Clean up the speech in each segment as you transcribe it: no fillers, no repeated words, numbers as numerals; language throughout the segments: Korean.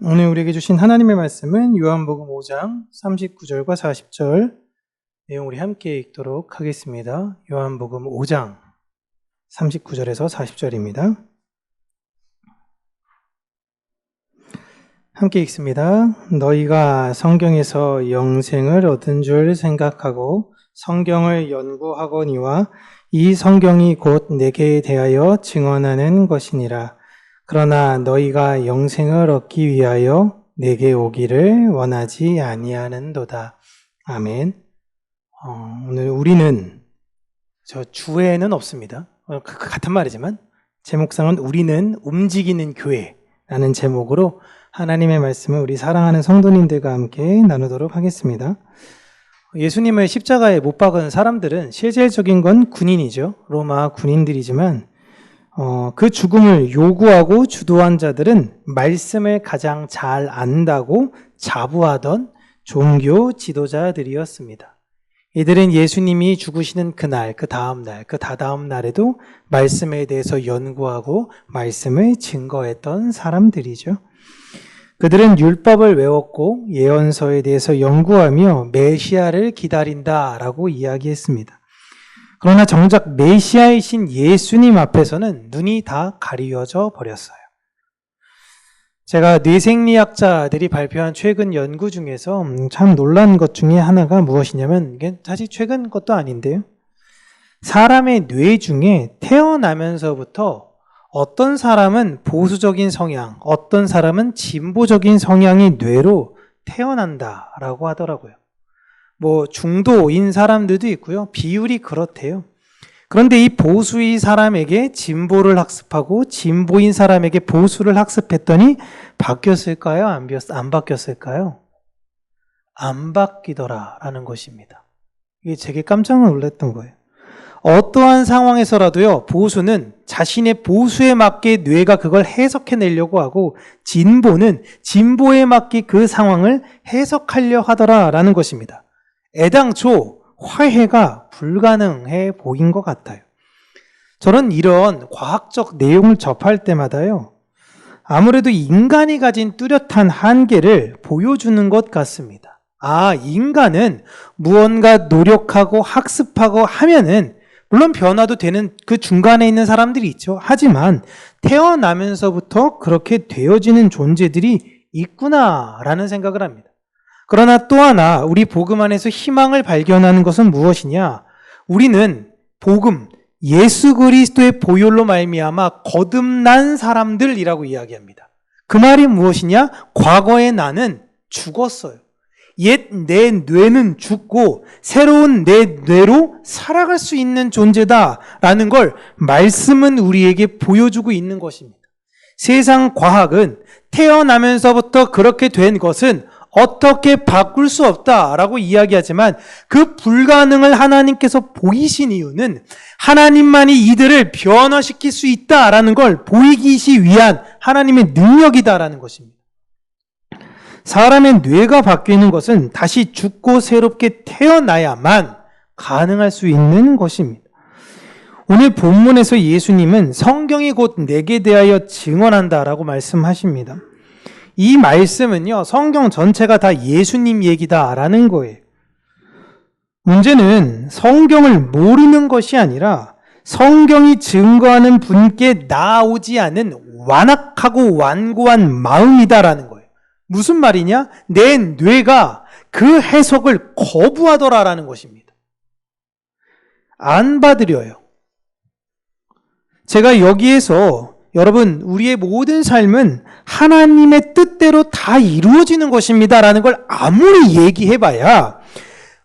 오늘 우리에게 주신 하나님의 말씀은 요한복음 5장 39절과 40절 내용 우리 함께 읽도록 하겠습니다. 요한복음 5장 39절에서 40절입니다. 함께 읽습니다. 너희가 성경에서 영생을 얻은 줄 생각하고 성경을 연구하거니와 이 성경이 곧 내게 대하여 증언하는 것이니라. 그러나 너희가 영생을 얻기 위하여 내게 오기를 원하지 아니하는도다. 아멘. 오늘 우리는 저 주에는 없습니다. 같은 말이지만 제목상은 우리는 움직이는 교회라는 제목으로 하나님의 말씀을 우리 사랑하는 성도님들과 함께 나누도록 하겠습니다. 예수님을 십자가에 못 박은 사람들은 실질적인 건 군인이죠. 로마 군인들이지만 그 죽음을 요구하고 주도한 자들은 말씀을 가장 잘 안다고 자부하던 종교 지도자들이었습니다. 이들은 예수님이 죽으시는 그날, 그 다음날, 그 다다음 날에도 말씀에 대해서 연구하고 말씀을 증거했던 사람들이죠. 그들은 율법을 외웠고 예언서에 대해서 연구하며 메시아를 기다린다라고 이야기했습니다. 그러나 정작 메시아이신 예수님 앞에서는 눈이 다 가리워져 버렸어요. 제가 뇌생리학자들이 발표한 최근 연구 중에서 참 놀란 것 중에 하나가 무엇이냐면, 이게 사실 최근 것도 아닌데요. 사람의 뇌 중에 태어나면서부터 어떤 사람은 보수적인 성향, 어떤 사람은 진보적인 성향의 뇌로 태어난다라고 하더라고요. 중도인 사람들도 있고요. 비율이 그렇대요. 그런데 이 보수의 사람에게 진보를 학습하고 진보인 사람에게 보수를 학습했더니 바뀌었을까요? 안 바뀌었을까요? 안 바뀌더라라는 것입니다. 이게 제게 깜짝 놀랐던 거예요. 어떠한 상황에서라도요, 보수는 자신의 보수에 맞게 뇌가 그걸 해석해내려고 하고, 진보는 진보에 맞게 그 상황을 해석하려 하더라라는 것입니다. 애당초 화해가 불가능해 보인 것 같아요. 저는 이런 과학적 내용을 접할 때마다요, 아무래도 인간이 가진 뚜렷한 한계를 보여주는 것 같습니다. 인간은 무언가 노력하고 학습하고 하면은 물론 변화도 되는 그 중간에 있는 사람들이 있죠. 하지만 태어나면서부터 그렇게 되어지는 존재들이 있구나라는 생각을 합니다. 그러나 또 하나 우리 복음 안에서 희망을 발견하는 것은 무엇이냐? 우리는 복음, 예수 그리스도의 보혈로 말미암아 거듭난 사람들이라고 이야기합니다. 그 말이 무엇이냐? 과거의 나는 죽었어요. 옛 내 뇌는 죽고 새로운 내 뇌로 살아갈 수 있는 존재다라는 걸 말씀은 우리에게 보여주고 있는 것입니다. 세상 과학은 태어나면서부터 그렇게 된 것은 어떻게 바꿀 수 없다라고 이야기하지만 그 불가능을 하나님께서 보이신 이유는 하나님만이 이들을 변화시킬 수 있다라는 걸 보이기 위한 하나님의 능력이다라는 것입니다. 사람의 뇌가 바뀌는 것은 다시 죽고 새롭게 태어나야만 가능할 수 있는 것입니다. 오늘 본문에서 예수님은 성경이 곧 내게 대하여 증언한다라고 말씀하십니다. 이 말씀은요, 성경 전체가 다 예수님 얘기다라는 거예요. 문제는 성경을 모르는 것이 아니라 성경이 증거하는 분께 나오지 않은 완악하고 완고한 마음이다라는 거예요. 무슨 말이냐? 내 뇌가 그 해석을 거부하더라라는 것입니다. 안 받으려요. 제가 여기에서 여러분, 우리의 모든 삶은 하나님의 뜻대로 다 이루어지는 것입니다라는 걸 아무리 얘기해봐야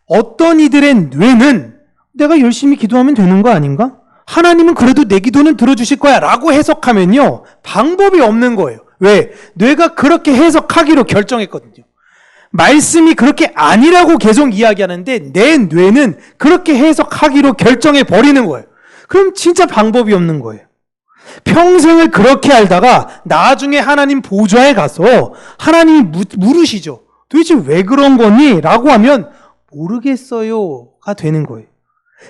어떤 이들의 뇌는 내가 열심히 기도하면 되는 거 아닌가? 하나님은 그래도 내 기도는 들어주실 거야 라고 해석하면요, 방법이 없는 거예요. 왜? 뇌가 그렇게 해석하기로 결정했거든요. 말씀이 그렇게 아니라고 계속 이야기하는데 내 뇌는 그렇게 해석하기로 결정해버리는 거예요. 그럼 진짜 방법이 없는 거예요. 평생을 그렇게 알다가 나중에 하나님 보좌에 가서 하나님이 물으시죠. 도대체 왜 그런 거니? 라고 하면 모르겠어요가 되는 거예요.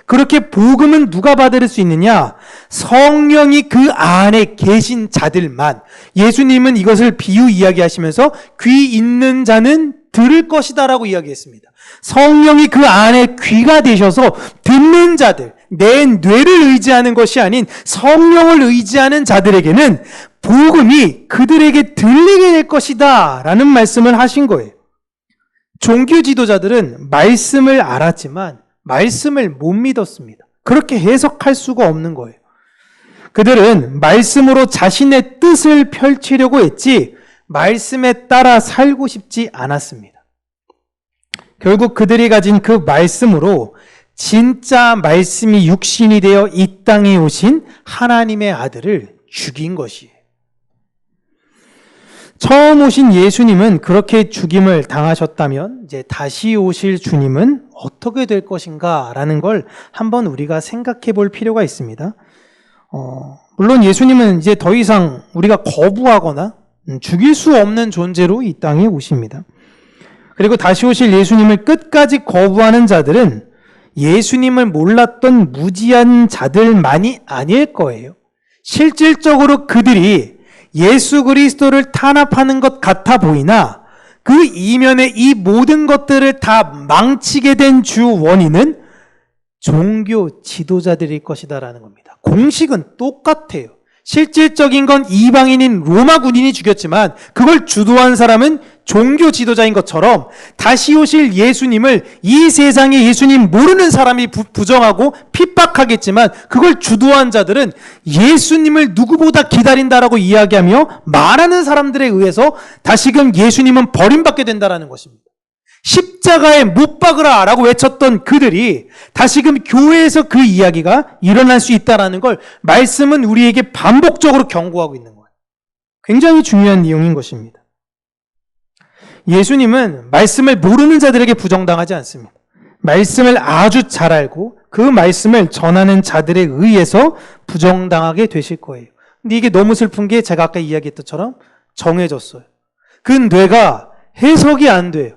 그렇게 복음은 누가 받을 수 있느냐? 성령이 그 안에 계신 자들만. 예수님은 이것을 비유 이야기하시면서 귀 있는 자는 들을 것이다라고 이야기했습니다. 성령이 그 안에 귀가 되셔서 듣는 자들, 내 뇌를 의지하는 것이 아닌 성령을 의지하는 자들에게는 복음이 그들에게 들리게 될 것이다 라는 말씀을 하신 거예요. 종교 지도자들은 말씀을 알았지만 말씀을 못 믿었습니다. 그렇게 해석할 수가 없는 거예요. 그들은 말씀으로 자신의 뜻을 펼치려고 했지 말씀에 따라 살고 싶지 않았습니다. 결국 그들이 가진 그 말씀으로 진짜 말씀이 육신이 되어 이 땅에 오신 하나님의 아들을 죽인 것이에요. 처음 오신 예수님은 그렇게 죽임을 당하셨다면 이제 다시 오실 주님은 어떻게 될 것인가 라는 걸 한번 우리가 생각해 볼 필요가 있습니다. 물론 예수님은 이제 더 이상 우리가 거부하거나 죽일 수 없는 존재로 이 땅에 오십니다. 그리고 다시 오실 예수님을 끝까지 거부하는 자들은 예수님을 몰랐던 무지한 자들만이 아닐 거예요. 실질적으로 그들이 예수 그리스도를 탄압하는 것 같아 보이나 그 이면에 이 모든 것들을 다 망치게 된 주 원인은 종교 지도자들일 것이다라는 겁니다. 공식은 똑같아요. 실질적인 건 이방인인 로마 군인이 죽였지만 그걸 주도한 사람은 종교 지도자인 것처럼 다시 오실 예수님을 이 세상에 예수님 모르는 사람이 부정하고 핍박하겠지만 그걸 주도한 자들은 예수님을 누구보다 기다린다라고 이야기하며 말하는 사람들에 의해서 다시금 예수님은 버림받게 된다라는 것입니다. 십자가에 못 박으라 라고 외쳤던 그들이 다시금 교회에서 그 이야기가 일어날 수 있다는 걸 말씀은 우리에게 반복적으로 경고하고 있는 거예요. 굉장히 중요한 내용인 것입니다. 예수님은 말씀을 모르는 자들에게 부정당하지 않습니다. 말씀을 아주 잘 알고 그 말씀을 전하는 자들에 의해서 부정당하게 되실 거예요. 근데 이게 너무 슬픈 게 제가 아까 이야기했던 것처럼 정해졌어요. 그 뇌가 해석이 안 돼요.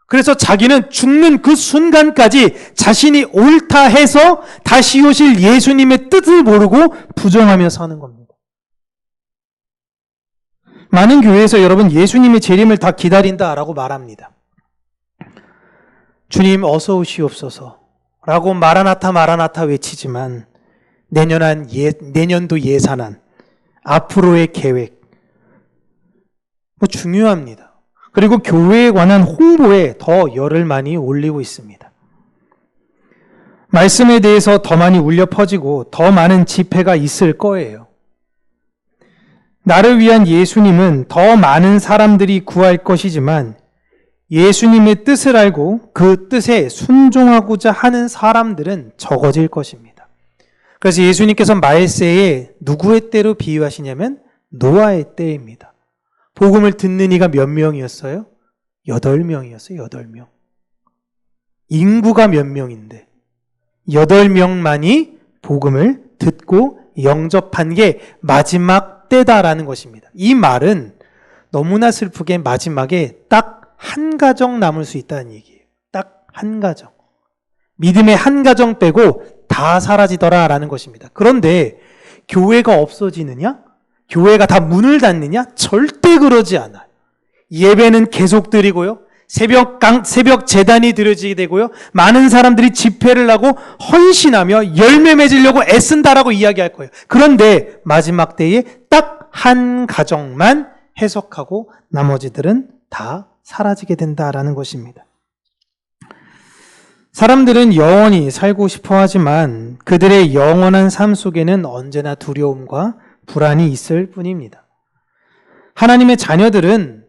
그래서 자기는 죽는 그 순간까지 자신이 옳다 해서 다시 오실 예수님의 뜻을 모르고 부정하며 사는 겁니다. 많은 교회에서 여러분 예수님의 재림을 다 기다린다라고 말합니다. 주님 어서 오시옵소서 라고 마라나타 마라나타 외치지만 내년도 예산안, 앞으로의 계획 중요합니다. 그리고 교회에 관한 홍보에 더 열을 많이 올리고 있습니다. 말씀에 대해서 더 많이 울려 퍼지고 더 많은 집회가 있을 거예요. 나를 위한 예수님은 더 많은 사람들이 구할 것이지만 예수님의 뜻을 알고 그 뜻에 순종하고자 하는 사람들은 적어질 것입니다. 그래서 예수님께서 말세에 누구의 때로 비유하시냐면 노아의 때입니다. 복음을 듣는 이가 몇 명이었어요? 8명이었어요. 8명. 인구가 몇 명인데 8명만이 복음을 듣고 영접한 게 마지막 때다라는 것입니다. 이 말은 너무나 슬프게 마지막에 딱 한 가정 남을 수 있다는 얘기예요. 딱 한 가정. 믿음의 한 가정 빼고 다 사라지더라라는 것입니다. 그런데 교회가 없어지느냐? 교회가 다 문을 닫느냐? 절대 그러지 않아요. 예배는 계속 드리고요. 새벽 재단이 드려지게 되고요. 많은 사람들이 집회를 하고 헌신하며 열매 맺으려고 애쓴다라고 이야기할 거예요. 그런데 마지막 때에 딱 한 가정만 해석하고 나머지들은 다 사라지게 된다라는 것입니다. 사람들은 영원히 살고 싶어 하지만 그들의 영원한 삶 속에는 언제나 두려움과 불안이 있을 뿐입니다. 하나님의 자녀들은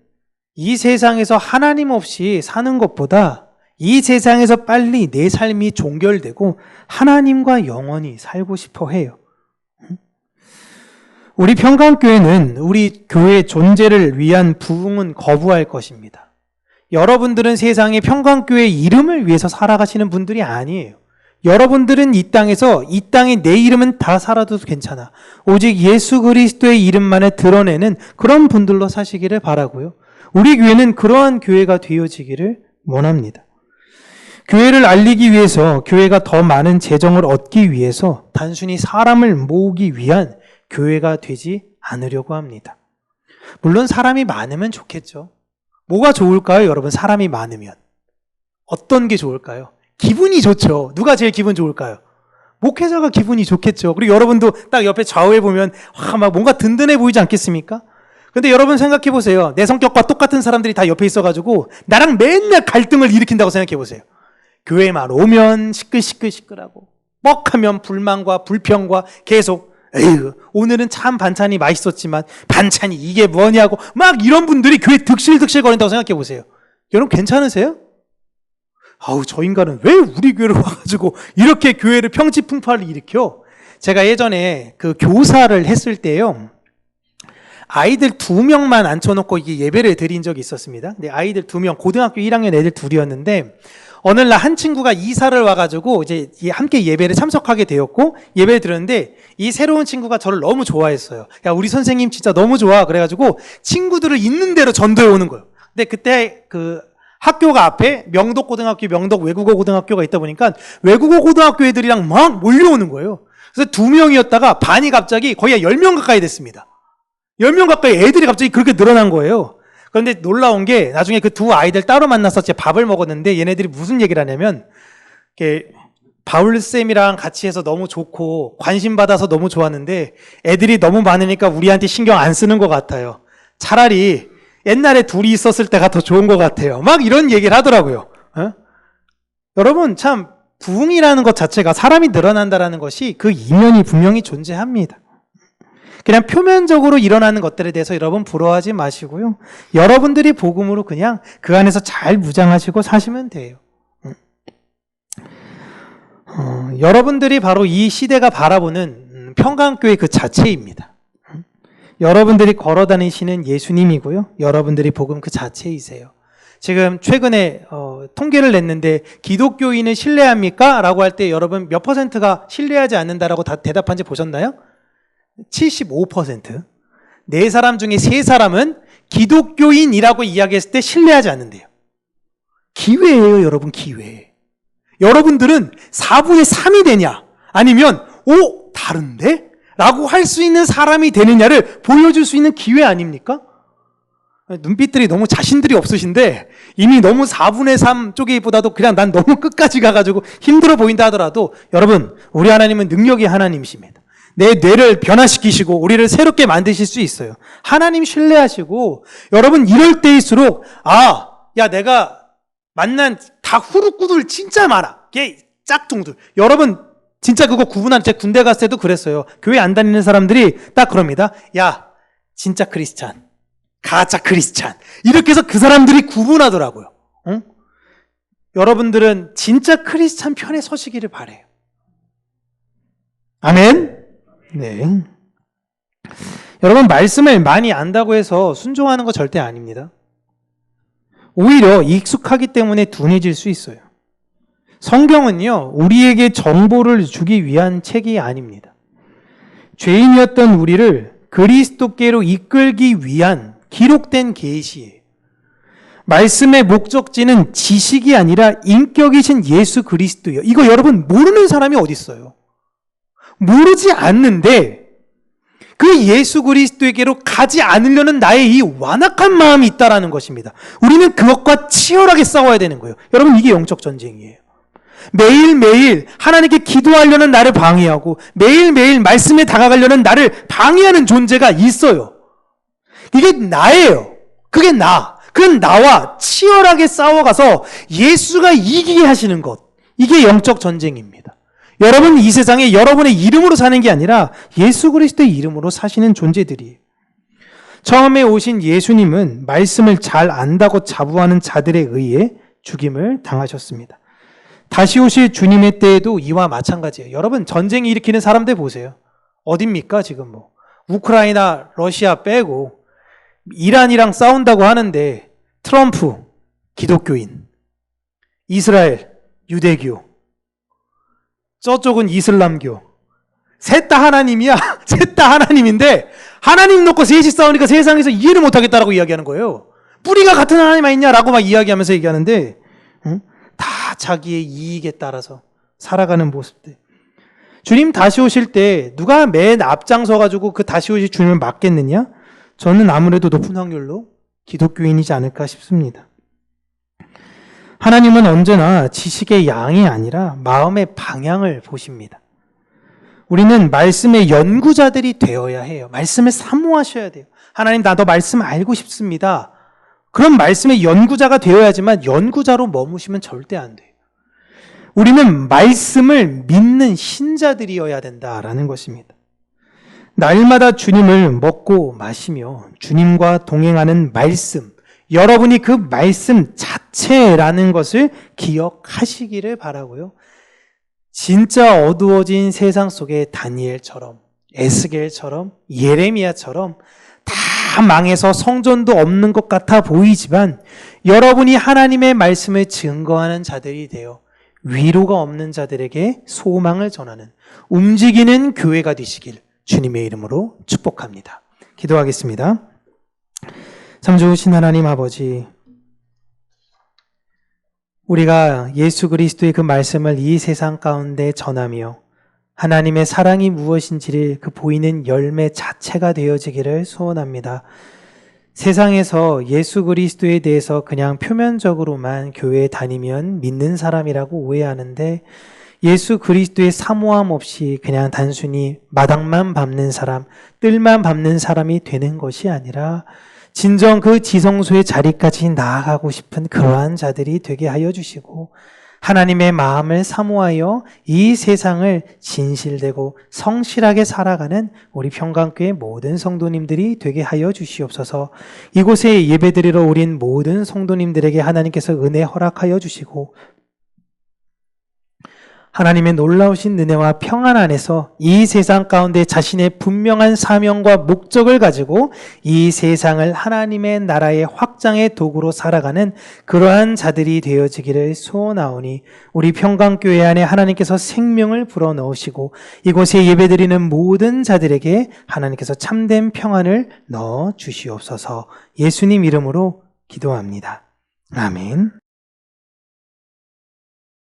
이 세상에서 하나님 없이 사는 것보다 이 세상에서 빨리 내 삶이 종결되고 하나님과 영원히 살고 싶어 해요. 우리 평강교회는 우리 교회 존재를 위한 부흥은 거부할 것입니다. 여러분들은 세상에 평강교회 이름을 위해서 살아가시는 분들이 아니에요. 여러분들은 이 땅에서 이 땅에 내 이름은 다 살아도 괜찮아. 오직 예수 그리스도의 이름만을 드러내는 그런 분들로 사시기를 바라고요. 우리 교회는 그러한 교회가 되어지기를 원합니다. 교회를 알리기 위해서, 교회가 더 많은 재정을 얻기 위해서 단순히 사람을 모으기 위한 교회가 되지 않으려고 합니다. 물론 사람이 많으면 좋겠죠. 뭐가 좋을까요, 여러분? 사람이 많으면. 어떤 게 좋을까요? 기분이 좋죠. 누가 제일 기분 좋을까요? 목회자가 기분이 좋겠죠. 그리고 여러분도 딱 옆에 좌우에 보면 막 뭔가 든든해 보이지 않겠습니까? 근데 여러분 생각해 보세요. 내 성격과 똑같은 사람들이 다 옆에 있어가지고 나랑 맨날 갈등을 일으킨다고 생각해 보세요. 교회만 오면 시끌시끌시끌하고 뻑하면 불만과 불평과 계속 에휴, 오늘은 참 반찬이 맛있었지만 반찬이 이게 뭐냐고 막 이런 분들이 교회 득실득실 거린다고 생각해 보세요. 여러분 괜찮으세요? 아우, 저 인간은 왜 우리 교회를 와가지고 이렇게 교회를 평지풍파를 일으켜? 제가 예전에 그 교사를 했을 때요, 아이들 2명만 앉혀놓고 이게 예배를 드린 적이 있었습니다. 근데 아이들 2명, 고등학교 1학년 애들 둘이었는데, 어느 날 한 친구가 이사를 와가지고 이제 함께 예배를 참석하게 되었고, 예배를 드렸는데, 이 새로운 친구가 저를 너무 좋아했어요. 야, 우리 선생님 진짜 너무 좋아. 그래가지고 친구들을 있는 대로 전도해 오는 거예요. 근데 그때 그 학교가 앞에 명덕고등학교, 명덕 외국어 고등학교가 있다 보니까 외국어 고등학교 애들이랑 막 몰려오는 거예요. 그래서 2명이었다가 반이 갑자기 거의 10명 가까이 됐습니다. 10명 가까이 애들이 갑자기 그렇게 늘어난 거예요. 그런데 놀라운 게 나중에 그 두 아이들 따로 만나서 제 밥을 먹었는데 얘네들이 무슨 얘기를 하냐면, 바울쌤이랑 같이 해서 너무 좋고 관심 받아서 너무 좋았는데 애들이 너무 많으니까 우리한테 신경 안 쓰는 것 같아요. 차라리 옛날에 둘이 있었을 때가 더 좋은 것 같아요. 막 이런 얘기를 하더라고요. 여러분, 참 부흥이라는 것 자체가, 사람이 늘어난다는 것이 그 이면이 분명히 존재합니다. 그냥 표면적으로 일어나는 것들에 대해서 여러분 부러워하지 마시고요. 여러분들이 복음으로 그냥 그 안에서 잘 무장하시고 사시면 돼요. 여러분들이 바로 이 시대가 바라보는 평강교회 그 자체입니다. 여러분들이 걸어다니시는 예수님이고요. 여러분들이 복음 그 자체이세요. 지금 최근에 통계를 냈는데 기독교인을 신뢰합니까? 라고 할 때 여러분 몇 퍼센트가 신뢰하지 않는다라고 다 대답한지 보셨나요? 75%. 4사람 중에 3사람은 기독교인이라고 이야기했을 때 신뢰하지 않는데요. 기회예요, 여러분, 기회. 여러분들은 4분의 3이 되냐? 아니면 다른데? 라고 할 수 있는 사람이 되느냐를 보여줄 수 있는 기회 아닙니까? 눈빛들이 너무 자신들이 없으신데 이미 너무 4분의 3 쪽이보다도 그냥 난 너무 끝까지 가가지고 힘들어 보인다 하더라도, 여러분, 우리 하나님은 능력의 하나님이십니다. 내 뇌를 변화시키시고 우리를 새롭게 만드실 수 있어요. 하나님 신뢰하시고, 여러분 이럴 때일수록 내가 만난 다 후루꾸들 진짜 많아. 걔 짝퉁들. 여러분 진짜 그거 구분한, 제 군대 갔을 때도 그랬어요. 교회 안 다니는 사람들이 딱 그럽니다. 야, 진짜 크리스찬, 가짜 크리스찬. 이렇게 해서 그 사람들이 구분하더라고요. 응? 여러분들은 진짜 크리스찬 편에 서시기를 바래요. 아멘? 네. 여러분, 말씀을 많이 안다고 해서 순종하는 거 절대 아닙니다. 오히려 익숙하기 때문에 둔해질 수 있어요. 성경은요, 우리에게 정보를 주기 위한 책이 아닙니다. 죄인이었던 우리를 그리스도께로 이끌기 위한 기록된 계시예요. 말씀의 목적지는 지식이 아니라 인격이신 예수 그리스도예요. 이거 여러분 모르는 사람이 어디 있어요? 모르지 않는데 그 예수 그리스도에게로 가지 않으려는 나의 이 완악한 마음이 있다라는 것입니다. 우리는 그것과 치열하게 싸워야 되는 거예요. 여러분, 이게 영적 전쟁이에요. 매일매일 하나님께 기도하려는 나를 방해하고 매일매일 말씀에 다가가려는 나를 방해하는 존재가 있어요. 이게 나예요. 그게 나. 그건 나와 치열하게 싸워가서 예수가 이기게 하시는 것. 이게 영적 전쟁입니다. 여러분, 이 세상에 여러분의 이름으로 사는 게 아니라 예수 그리스도의 이름으로 사시는 존재들이에요. 처음에 오신 예수님은 말씀을 잘 안다고 자부하는 자들에 의해 죽임을 당하셨습니다. 다시 오실 주님의 때에도 이와 마찬가지예요. 여러분, 전쟁 일으키는 사람들 보세요. 어딥니까? 지금 우크라이나, 러시아 빼고 이란이랑 싸운다고 하는데 트럼프, 기독교인, 이스라엘, 유대교, 저쪽은 이슬람교. 셋 다 하나님이야. 셋 다 하나님인데 하나님 놓고 셋이 싸우니까 세상에서 이해를 못하겠다라고 이야기하는 거예요. 뿌리가 같은 하나님 아니냐라고 막 이야기하면서 얘기하는데 다 자기의 이익에 따라서 살아가는 모습들. 주님 다시 오실 때 누가 맨 앞장서 가지고 그 다시 오실 주님을 맞겠느냐? 저는 아무래도 높은 확률로 기독교인이지 않을까 싶습니다. 하나님은 언제나 지식의 양이 아니라 마음의 방향을 보십니다. 우리는 말씀의 연구자들이 되어야 해요. 말씀을 사모하셔야 돼요. 하나님, 나도 말씀 알고 싶습니다. 그런 말씀의 연구자가 되어야지만 연구자로 머무시면 절대 안 돼요. 우리는 말씀을 믿는 신자들이어야 된다라는 것입니다. 날마다 주님을 먹고 마시며 주님과 동행하는 말씀, 여러분이 그 말씀 자체라는 것을 기억하시기를 바라고요. 진짜 어두워진 세상 속에 다니엘처럼, 에스겔처럼, 예레미야처럼 다 망해서 성전도 없는 것 같아 보이지만 여러분이 하나님의 말씀을 증거하는 자들이 되어 위로가 없는 자들에게 소망을 전하는 움직이는 교회가 되시길 주님의 이름으로 축복합니다. 기도하겠습니다. 참 좋으신 하나님 아버지, 우리가 예수 그리스도의 그 말씀을 이 세상 가운데 전하며 하나님의 사랑이 무엇인지를 그 보이는 열매 자체가 되어지기를 소원합니다. 세상에서 예수 그리스도에 대해서 그냥 표면적으로만 교회에 다니면 믿는 사람이라고 오해하는데 예수 그리스도의 사모함 없이 그냥 단순히 마당만 밟는 사람, 뜰만 밟는 사람이 되는 것이 아니라 진정 그 지성소의 자리까지 나아가고 싶은 그러한 자들이 되게 하여 주시고 하나님의 마음을 사모하여 이 세상을 진실되고 성실하게 살아가는 우리 평강교회 모든 성도님들이 되게 하여 주시옵소서. 이곳에 예배드리러 오린 모든 성도님들에게 하나님께서 은혜 허락하여 주시고 하나님의 놀라우신 은혜와 평안 안에서 이 세상 가운데 자신의 분명한 사명과 목적을 가지고 이 세상을 하나님의 나라의 확장의 도구로 살아가는 그러한 자들이 되어지기를 소원하오니 우리 평강교회 안에 하나님께서 생명을 불어넣으시고 이곳에 예배드리는 모든 자들에게 하나님께서 참된 평안을 넣어 주시옵소서. 예수님 이름으로 기도합니다. 아멘.